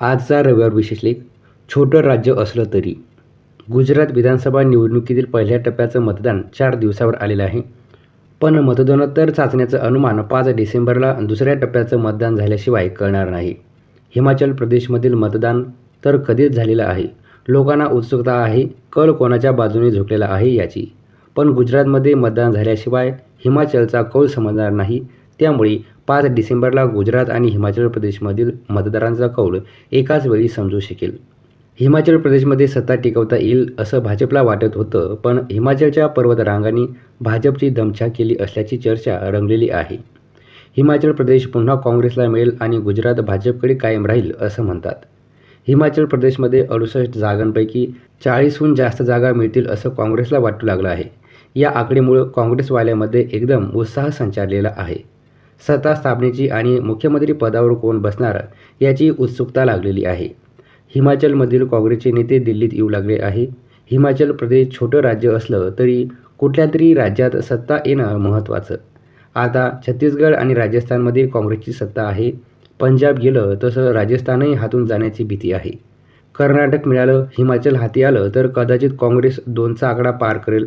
आजचा रविवार विशेष लेख. छोटं राज्य असलं तरी. गुजरात विधानसभा निवडणुकीतील पहिल्या टप्प्याचं मतदान 4 दिवसावर आलेलं आहे. पण मतदानोत्तर चाचण्याचं अनुमान 5 डिसेंबरला दुसऱ्या टप्प्याचं मतदान झाल्याशिवाय कळणार नाही. हिमाचल प्रदेशमधील मतदान तर कधीच झालेलं आहे. लोकांना उत्सुकता आहे कल कोणाच्या बाजूने झुकलेला आहे याची. पण गुजरातमध्ये मतदान झाल्याशिवाय हिमाचलचा कौल समजणार नाही. त्यामुळे 5 डिसेंबरला गुजरात आणि हिमाचल प्रदेशमधील मतदारांचा कौल एकाच वेळी समजू शकेल. हिमाचल प्रदेशमध्ये सत्ता टिकवता येईल असं भाजपला वाटत होतं, पण हिमाचलच्या पर्वतरांगांनी भाजपची दमछाक केली असल्याची चर्चा रंगलेली आहे. हिमाचल प्रदेश पुन्हा काँग्रेसला मिळेल आणि गुजरात भाजपकडे कायम राहील असं म्हणतात. हिमाचल प्रदेशमध्ये 68 जागांपैकी 40हून जास्त जागा मिळतील असं काँग्रेसला वाटू लागलं आहे. या आकडेमुळे काँग्रेसवाल्यांमध्ये एकदम उत्साह संचारलेला आहे. सत्ता स्थापनेची आणि मुख्यमंत्री पदावर कोण बसणार याची उत्सुकता लागलेली आहे. हिमाचलमधील काँग्रेसचे नेते दिल्लीत येऊ लागले आहे. हिमाचल प्रदेश छोटं राज्य असलं तरी कुठल्यातरी राज्यात सत्ता येणं महत्त्वाचं. आता छत्तीसगड आणि राजस्थानमध्ये काँग्रेसची सत्ता आहे. पंजाब गेलं तसं राजस्थानही हातून जाण्याची भीती आहे. कर्नाटक मिळालं, हिमाचल हाती आलं तर कदाचित काँग्रेस 2चा आकडा पार करेल